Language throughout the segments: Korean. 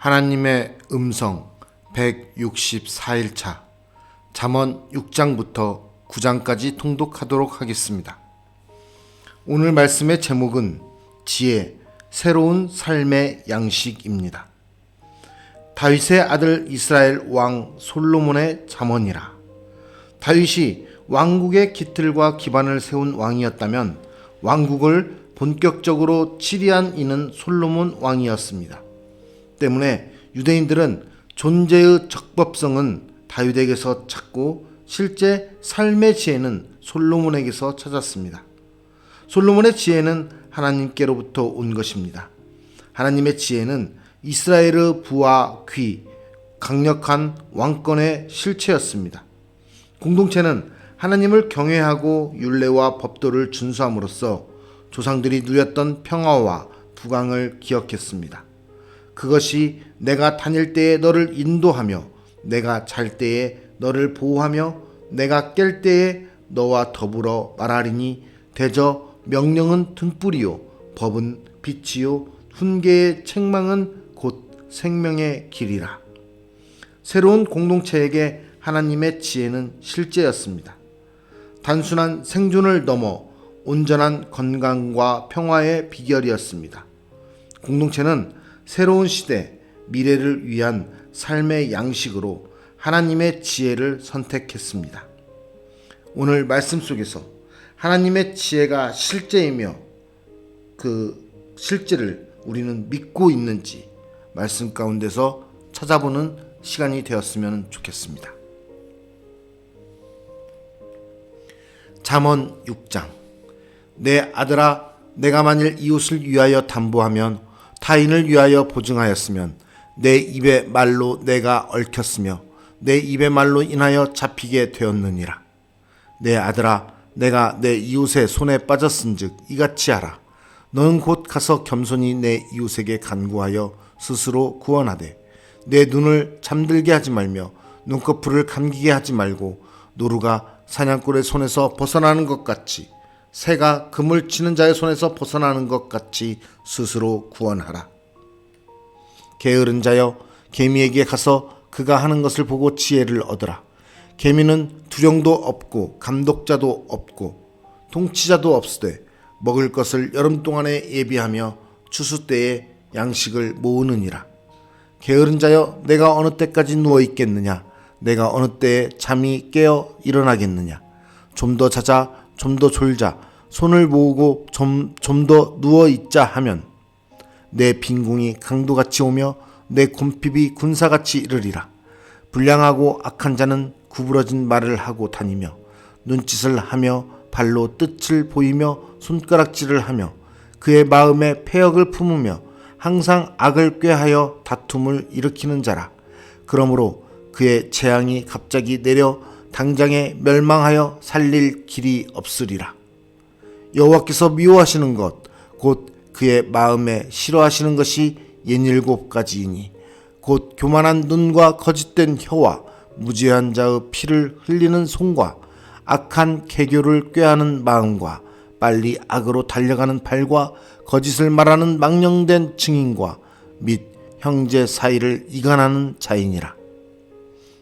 하나님의 음성 164일차 잠언 6장부터 9장까지 통독하도록 하겠습니다. 오늘 말씀의 제목은 지혜, 새로운 삶의 양식입니다. 다윗의 아들 이스라엘 왕 솔로몬의 잠언이라. 다윗이 왕국의 기틀과 기반을 세운 왕이었다면 왕국을 본격적으로 치리한 이는 솔로몬 왕이었습니다. 때문에 유대인들은 존재의 적법성은 다윗에게서 찾고 실제 삶의 지혜는 솔로몬에게서 찾았습니다. 솔로몬의 지혜는 하나님께로부터 온 것입니다. 하나님의 지혜는 이스라엘의 부와 귀, 강력한 왕권의 실체였습니다. 공동체는 하나님을 경외하고 율례와 법도를 준수함으로써 조상들이 누렸던 평화와 부강을 기억했습니다. 그것이 내가 다닐 때에 너를 인도하며 내가 잘 때에 너를 보호하며 내가 깰 때에 너와 더불어 말하리니 대저 명령은 등불이요 법은 빛이요 훈계의 책망은 곧 생명의 길이라. 새로운 공동체에게 하나님의 지혜는 실제였습니다. 단순한 생존을 넘어 온전한 건강과 평화의 비결이었습니다. 공동체는 새로운 시대, 미래를 위한 삶의 양식으로 하나님의 지혜를 선택했습니다. 오늘 말씀 속에서 하나님의 지혜가 실제이며 그 실제를 우리는 믿고 있는지 말씀 가운데서 찾아보는 시간이 되었으면 좋겠습니다. 잠언 6장. 내 아들아, 내가 만일 이웃을 위하여 담보하면 타인을 위하여 보증하였으면 내 입의 말로 내가 얽혔으며 내 입의 말로 인하여 잡히게 되었느니라. 내 아들아, 내가 내 이웃의 손에 빠졌은즉 이같이 하라. 너는 곧 가서 겸손히 내 이웃에게 간구하여 스스로 구원하되 내 눈을 잠들게 하지 말며 눈꺼풀을 감기게 하지 말고 노루가 사냥꾼의 손에서 벗어나는 것 같이 새가 그물 치는 자의 손에서 벗어나는 것 같이 스스로 구원하라. 게으른 자여, 개미에게 가서 그가 하는 것을 보고 지혜를 얻으라. 개미는 두령도 없고 감독자도 없고 통치자도 없으되 먹을 것을 여름 동안에 예비하며 추수 때에 양식을 모으느니라. 게으른 자여, 내가 어느 때까지 누워 있겠느냐? 내가 어느 때에 잠이 깨어 일어나겠느냐? 좀 더 자자, 좀 더 졸자, 손을 모으고 좀 더 누워 있자 하면 내 빈궁이 강도같이 오며 내 곰핍이 군사같이 이르리라. 불량하고 악한 자는 구부러진 말을 하고 다니며 눈짓을 하며 발로 뜻을 보이며 손가락질을 하며 그의 마음에 패역을 품으며 항상 악을 꾀하여 다툼을 일으키는 자라. 그러므로 그의 재앙이 갑자기 내려 당장에 멸망하여 살릴 길이 없으리라. 여호와께서 미워하시는 것 곧 그의 마음에 싫어하시는 것이 67가지이니 곧 교만한 눈과 거짓된 혀와 무지한 자의 피를 흘리는 손과 악한 계교를 꾀하는 마음과 빨리 악으로 달려가는 발과 거짓을 말하는 망령된 증인과 및 형제 사이를 이간하는 자이니라.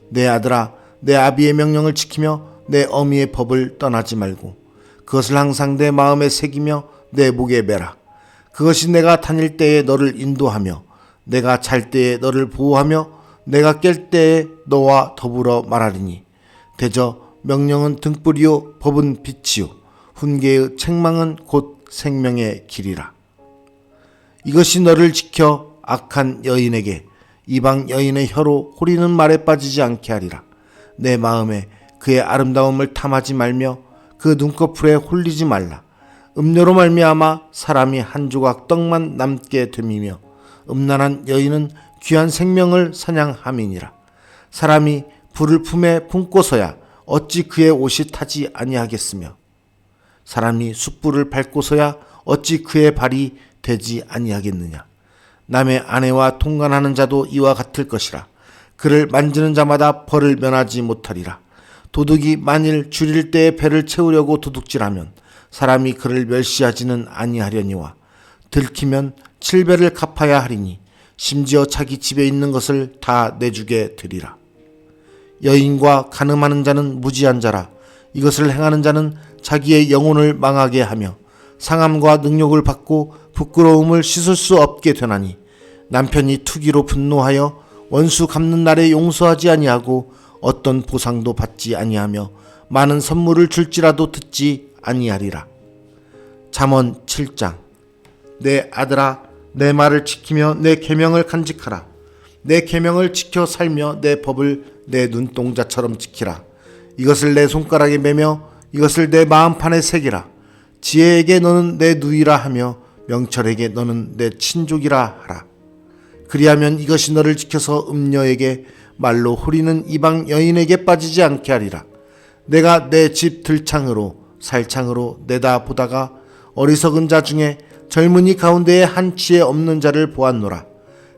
내 아들아, 내 아비의 명령을 지키며 내 어미의 법을 떠나지 말고 그것을 항상 내 마음에 새기며 내 목에 매라. 그것이 내가 다닐 때에 너를 인도하며 내가 잘 때에 너를 보호하며 내가 깰 때에 너와 더불어 말하리니 대저 명령은 등불이요 법은 빛이요 훈계의 책망은 곧 생명의 길이라. 이것이 너를 지켜 악한 여인에게 이방 여인의 혀로 호리는 말에 빠지지 않게 하리라. 내 마음에 그의 아름다움을 탐하지 말며 그 눈꺼풀에 홀리지 말라. 음료로 말미암아 사람이 한 조각 떡만 남게 됨이며 음란한 여인은 귀한 생명을 사냥함이니라. 사람이 불을 품에 품고서야 어찌 그의 옷이 타지 아니하겠으며 사람이 숯불을 밟고서야 어찌 그의 발이 되지 아니하겠느냐. 남의 아내와 통관하는 자도 이와 같을 것이라. 그를 만지는 자마다 벌을 면하지 못하리라. 도둑이 만일 줄일 때에 배를 채우려고 도둑질하면 사람이 그를 멸시하지는 아니하려니와 들키면 7배를 갚아야 하리니 심지어 자기 집에 있는 것을 다 내주게 되리라. 여인과 간음하는 자는 무지한 자라. 이것을 행하는 자는 자기의 영혼을 망하게 하며 상함과 능욕을 받고 부끄러움을 씻을 수 없게 되나니, 남편이 투기로 분노하여 원수 갚는 날에 용서하지 아니하고 어떤 보상도 받지 아니하며 많은 선물을 줄지라도 듣지 아니하리라. 잠언 7장. 내 아들아, 내 말을 지키며 내 계명을 간직하라. 내 계명을 지켜 살며 내 법을 내 눈동자처럼 지키라. 이것을 내 손가락에 매며 이것을 내 마음판에 새기라. 지혜에게 너는 내 누이라 하며 명철에게 너는 내 친족이라 하라. 그리하면 이것이 너를 지켜서 음녀에게 말로 후리는 이방 여인에게 빠지지 않게 하리라. 내가 내 집 들창으로 살창으로 내다보다가 어리석은 자 중에 젊은이 가운데에 한 지혜 없는 자를 보았노라.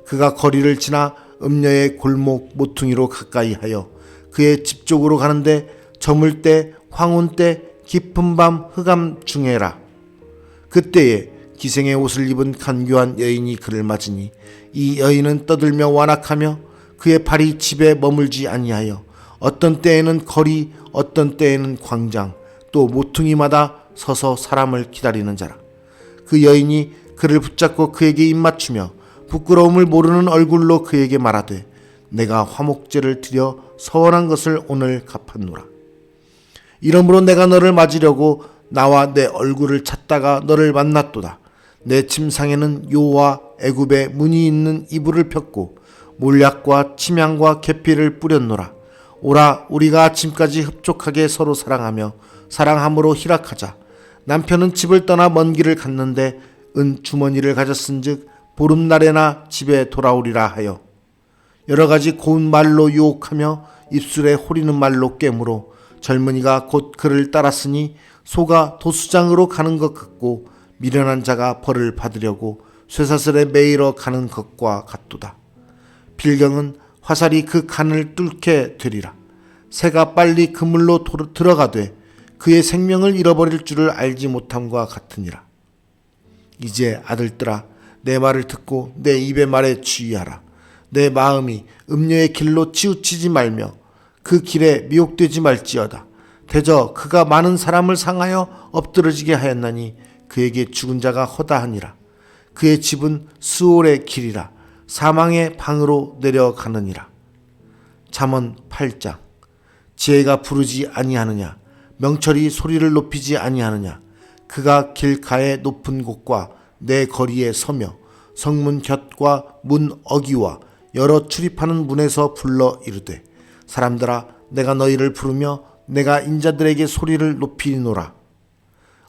그가 거리를 지나 음녀의 골목 모퉁이로 가까이 하여 그의 집 쪽으로 가는데 저물 때 황혼 때 깊은 밤 흑암 중에라. 그때에 기생의 옷을 입은 간교한 여인이 그를 맞으니 이 여인은 떠들며 완악하며 그의 발이 집에 머물지 아니하여 어떤 때에는 거리 어떤 때에는 광장 또 모퉁이마다 서서 사람을 기다리는 자라. 그 여인이 그를 붙잡고 그에게 입맞추며 부끄러움을 모르는 얼굴로 그에게 말하되 내가 화목제를 드려 서원한 것을 오늘 갚았노라. 이러므로 내가 너를 맞으려고 나와 내 얼굴을 찾다가 너를 만났도다. 내 침상에는 요와 애굽의 문이 있는 이불을 폈고 몰약과 침향과 계피를 뿌렸노라. 오라, 우리가 아침까지 흡족하게 서로 사랑하며 사랑함으로 희락하자. 남편은 집을 떠나 먼 길을 갔는데 은 주머니를 가졌은즉 보름날에나 집에 돌아오리라 하여 여러 가지 고운 말로 유혹하며 입술에 호리는 말로 꿰물어 젊은이가 곧 그를 따랐으니 소가 도수장으로 가는 것 같고 미련한 자가 벌을 받으려고 쇠사슬에 매이러 가는 것과 같도다. 필경은 화살이 그 간을 뚫게 되리라. 새가 빨리 그물로 들어가되 그의 생명을 잃어버릴 줄을 알지 못함과 같으니라. 이제 아들들아, 내 말을 듣고 내 입의 말에 주의하라. 내 마음이 음녀의 길로 치우치지 말며 그 길에 미혹되지 말지어다. 대저 그가 많은 사람을 상하여 엎드러지게 하였나니 그에게 죽은 자가 허다하니라. 그의 집은 스올의 길이라. 사망의 방으로 내려가느니라. 잠언 8장. 지혜가 부르지 아니하느냐, 명철이 소리를 높이지 아니하느냐. 그가 길가의 높은 곳과 내 거리에 서며 성문 곁과 문 어기와 여러 출입하는 문에서 불러 이르되 사람들아, 내가 너희를 부르며 내가 인자들에게 소리를 높이노라.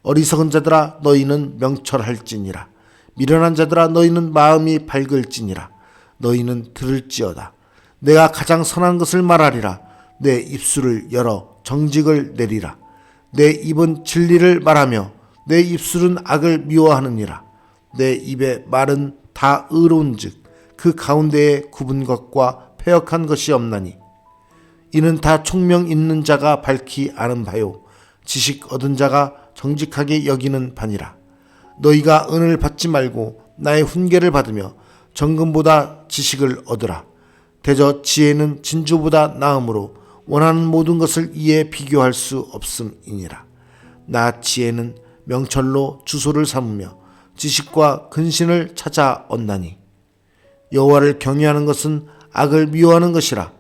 어리석은 자들아, 너희는 명철할지니라. 미련한 자들아, 너희는 마음이 밝을지니라. 너희는 들을지어다. 내가 가장 선한 것을 말하리라. 내 입술을 열어 정직을 내리라. 내 입은 진리를 말하며 내 입술은 악을 미워하느니라. 내 입의 말은 다 의로운즉 그 가운데에 굽은 것과 패역한 것이 없나니 이는 다 총명 있는 자가 밝히 아는 바요 지식 얻은 자가 정직하게 여기는 바니라. 너희가 은을 받지 말고 나의 훈계를 받으며 정금보다 지식을 얻으라. 대저 지혜는 진주보다 나음으로 원하는 모든 것을 이에 비교할 수 없음이니라. 나 지혜는 명철로 주소를 삼으며 지식과 근신을 찾아 얻나니 여호와를 경외하는 것은 악을 미워하는 것이라.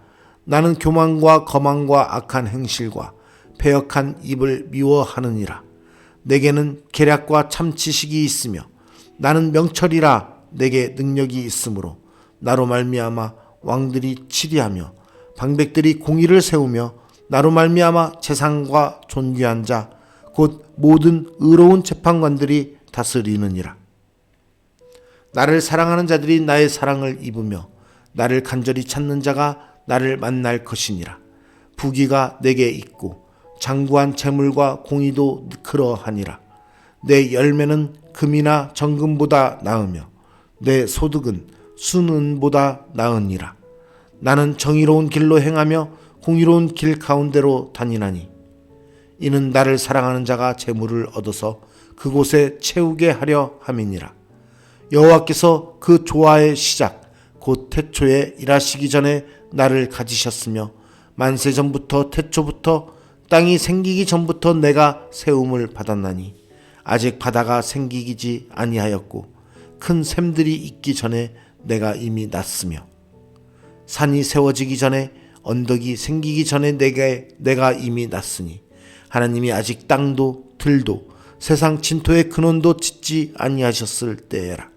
나는 교만과 거만과 악한 행실과 패역한 입을 미워하느니라. 내게는 계략과 참 지식이 있으며 나는 명철이라. 내게 능력이 있으므로 나로 말미암아 왕들이 치리하며 방백들이 공의를 세우며 나로 말미암아 재상과 존귀한 자 곧 모든 의로운 재판관들이 다스리느니라. 나를 사랑하는 자들이 나의 사랑을 입으며 나를 간절히 찾는 자가 나를 만날 것이니라. 부귀가 내게 있고 장구한 재물과 공의도 그러하니라. 내 열매는 금이나 정금보다 나으며 내 소득은 순은보다 나으니라. 나는 정의로운 길로 행하며 공의로운 길 가운데로 다니나니 이는 나를 사랑하는 자가 재물을 얻어서 그곳에 채우게 하려 함이니라. 여호와께서 그 조화의 시작 곧 태초에 일하시기 전에 나를 가지셨으며 만세 전부터 태초부터 땅이 생기기 전부터 내가 세움을 받았나니 아직 바다가 생기지 아니하였고 큰 샘들이 있기 전에 내가 이미 났으며 산이 세워지기 전에 언덕이 생기기 전에 내가 이미 났으니 하나님이 아직 땅도 들도 세상 진토의 근원도 짓지 아니하셨을 때에라.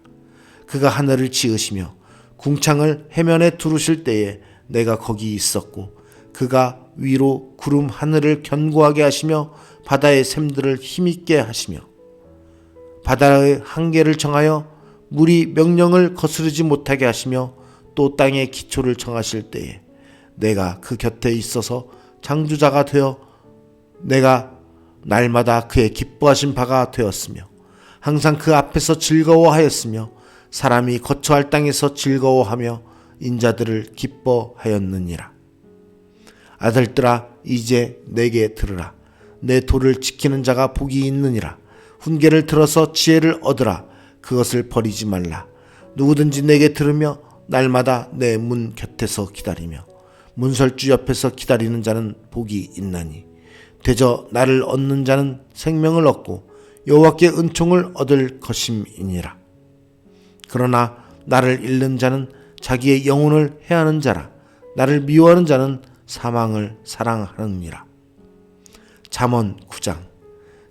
그가 하늘을 지으시며 궁창을 해면에 두르실 때에 내가 거기 있었고 그가 위로 구름 하늘을 견고하게 하시며 바다의 샘들을 힘있게 하시며 바다의 한계를 정하여 물이 명령을 거스르지 못하게 하시며 또 땅의 기초를 정하실 때에 내가 그 곁에 있어서 창조자가 되어 내가 날마다 그의 기뻐하신 바가 되었으며 항상 그 앞에서 즐거워하였으며 사람이 거처할 땅에서 즐거워하며 인자들을 기뻐하였느니라. 아들들아 이제 내게 들으라. 내 도를 지키는 자가 복이 있느니라. 훈계를 들어서 지혜를 얻으라. 그것을 버리지 말라. 누구든지 내게 들으며 날마다 내 문 곁에서 기다리며 문설주 옆에서 기다리는 자는 복이 있나니 대저 나를 얻는 자는 생명을 얻고 여호와께 은총을 얻을 것임이니라. 그러나 나를 잃는 자는 자기의 영혼을 해하는 자라. 나를 미워하는 자는 사망을 사랑하느니라. 잠언 9장.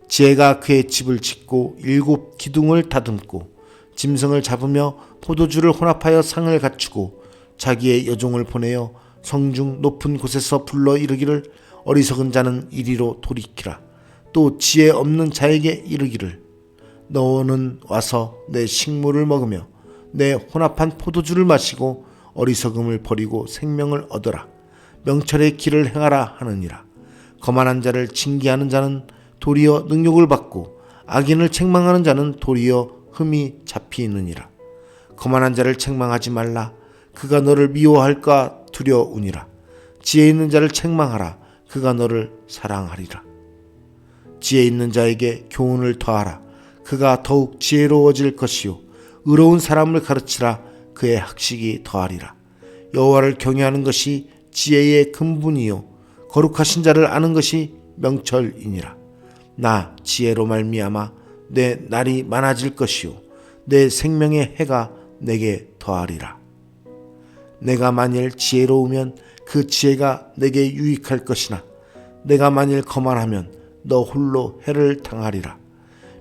지혜가 그의 집을 짓고 7 기둥을 다듬고 짐승을 잡으며 포도주를 혼합하여 상을 갖추고 자기의 여종을 보내어 성중 높은 곳에서 불러 이르기를 어리석은 자는 이리로 돌이키라. 또 지혜 없는 자에게 이르기를 너는 와서 내 식물을 먹으며 내 혼합한 포도주를 마시고 어리석음을 버리고 생명을 얻어라. 명철의 길을 행하라 하느니라. 거만한 자를 징계하는 자는 도리어 능욕을 받고 악인을 책망하는 자는 도리어 흠이 잡히느니라. 거만한 자를 책망하지 말라. 그가 너를 미워할까 두려우니라. 지혜 있는 자를 책망하라. 그가 너를 사랑하리라. 지혜 있는 자에게 교훈을 더하라. 그가 더욱 지혜로워질 것이요 의로운 사람을 가르치라. 그의 학식이 더하리라. 여호와를 경외하는 것이 지혜의 근본이요 거룩하신 자를 아는 것이 명철이니라. 나 지혜로 말미암아 내 날이 많아질 것이요 내 생명의 해가 내게 더하리라. 내가 만일 지혜로우면 그 지혜가 내게 유익할 것이나 내가 만일 거만하면 너 홀로 해를 당하리라.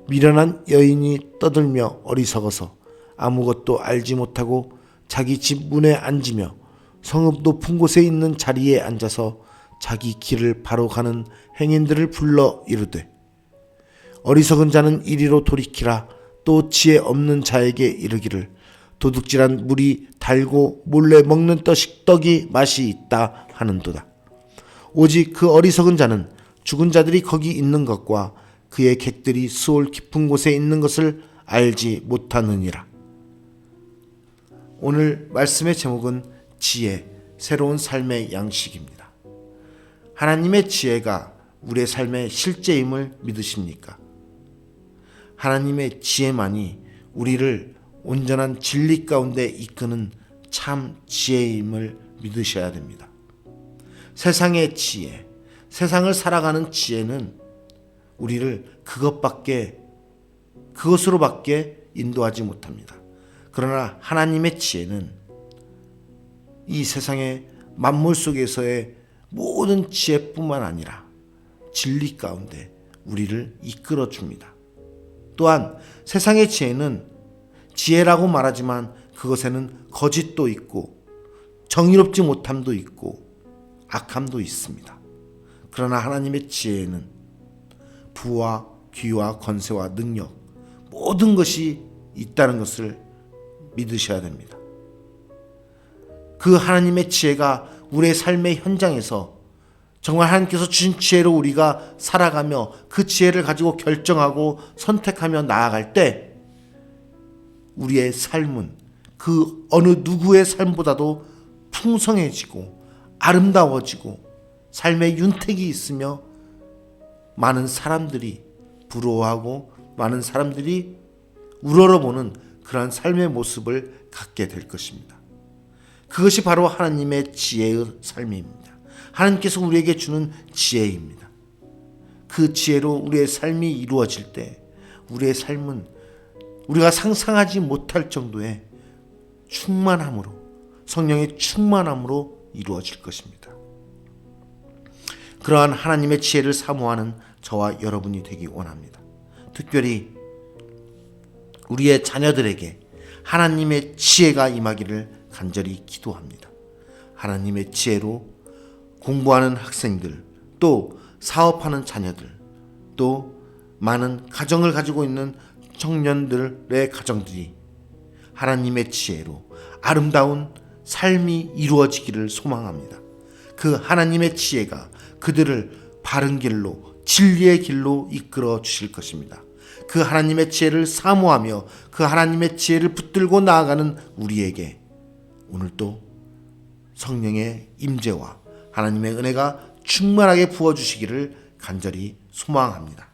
미련한 여인이 떠들며 어리석어서 아무것도 알지 못하고 자기 집 문에 앉으며 성읍 높은 곳에 있는 자리에 앉아서 자기 길을 바로 가는 행인들을 불러 이르되 어리석은 자는 이리로 돌이키라. 또 지혜 없는 자에게 이르기를 도둑질한 물이 달고 몰래 먹는 떡이 맛이 있다 하는도다. 오직 그 어리석은 자는 죽은 자들이 거기 있는 것과 그의 객들이 수올 깊은 곳에 있는 것을 알지 못하느니라. 오늘 말씀의 제목은 지혜, 새로운 삶의 양식입니다. 하나님의 지혜가 우리의 삶의 실제임을 믿으십니까? 하나님의 지혜만이 우리를 온전한 진리 가운데 이끄는 참 지혜임을 믿으셔야 됩니다. 세상의 지혜, 세상을 살아가는 지혜는 우리를 그것으로밖에 인도하지 못합니다. 그러나 하나님의 지혜는 이 세상의 만물 속에서의 모든 지혜뿐만 아니라 진리 가운데 우리를 이끌어 줍니다. 또한 세상의 지혜는 지혜라고 말하지만 그것에는 거짓도 있고 정의롭지 못함도 있고 악함도 있습니다. 그러나 하나님의 지혜는 부와 귀와 권세와 능력 모든 것이 있다는 것을 믿으셔야 됩니다. 그 하나님의 지혜가 우리의 삶의 현장에서 정말 하나님께서 주신 지혜로 우리가 살아가며 그 지혜를 가지고 결정하고 선택하며 나아갈 때 우리의 삶은 그 어느 누구의 삶보다도 풍성해지고 아름다워지고 삶의 윤택이 있으며 많은 사람들이 부러워하고 많은 사람들이 우러러보는 그러한 삶의 모습을 갖게 될 것입니다. 그것이 바로 하나님의 지혜의 삶입니다. 하나님께서 우리에게 주는 지혜입니다. 그 지혜로 우리의 삶이 이루어질 때 우리의 삶은 우리가 상상하지 못할 정도의 충만함으로, 성령의 충만함으로 이루어질 것입니다. 그러한 하나님의 지혜를 사모하는 저와 여러분이 되기 원합니다. 특별히 우리의 자녀들에게 하나님의 지혜가 임하기를 간절히 기도합니다. 하나님의 지혜로 공부하는 학생들, 또 사업하는 자녀들, 또 많은 가정을 가지고 있는 청년들의 가정들이 하나님의 지혜로 아름다운 삶이 이루어지기를 소망합니다. 그 하나님의 지혜가 그들을 바른 길로, 진리의 길로 이끌어 주실 것입니다. 그 하나님의 지혜를 사모하며 그 하나님의 지혜를 붙들고 나아가는 우리에게 오늘도 성령의 임재와 하나님의 은혜가 충만하게 부어주시기를 간절히 소망합니다.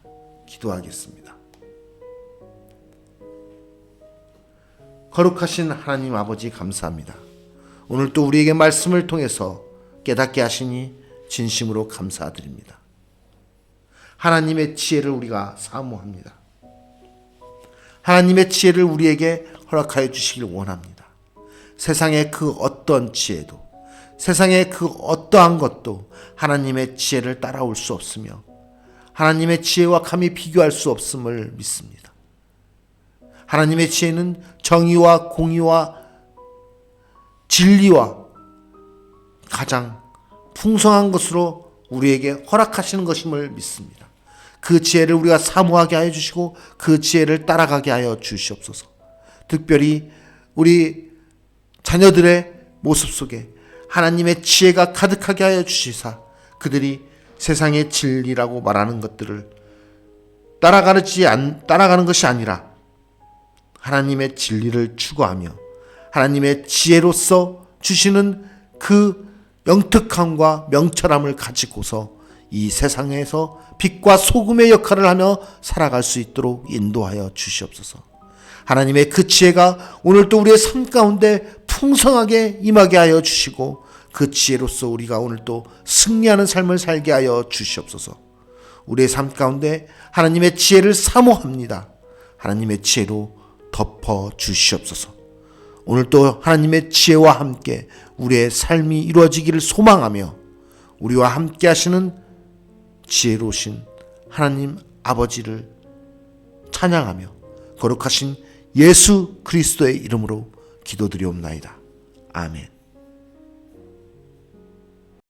기도하겠습니다. 거룩하신 하나님 아버지 감사합니다. 오늘 또 우리에게 말씀을 통해서 깨닫게 하시니 진심으로 감사드립니다. 하나님의 지혜를 우리가 사모합니다. 하나님의 지혜를 우리에게 허락하여 주시길 원합니다. 세상의 그 어떤 지혜도, 세상의 그 어떠한 것도 하나님의 지혜를 따라올 수 없으며 하나님의 지혜와 감히 비교할 수 없음을 믿습니다. 하나님의 지혜는 정의와 공의와 진리와 가장 풍성한 것으로 우리에게 허락하시는 것임을 믿습니다. 그 지혜를 우리가 사모하게 하여 주시고 그 지혜를 따라가게 하여 주시옵소서. 특별히 우리 자녀들의 모습 속에 하나님의 지혜가 가득하게 하여 주시사 그들이 세상의 진리라고 말하는 것들을 따라가는 것이 아니라 하나님의 진리를 추구하며 하나님의 지혜로서 주시는 그 영특함과 명철함을 가지고서 이 세상에서 빛과 소금의 역할을 하며 살아갈 수 있도록 인도하여 주시옵소서. 하나님의 그 지혜가 오늘도 우리의 삶 가운데 풍성하게 임하게 하여 주시고 그 지혜로서 우리가 오늘도 승리하는 삶을 살게 하여 주시옵소서. 우리의 삶 가운데 하나님의 지혜를 사모합니다. 하나님의 지혜로 덮어 주시옵소서. 오늘도 하나님의 지혜와 함께 우리의 삶이 이루어지기를 소망하며 우리와 함께 하시는 지혜로우신 하나님 아버지를 찬양하며 거룩하신 예수 그리스도의 이름으로 기도드리옵나이다. 아멘.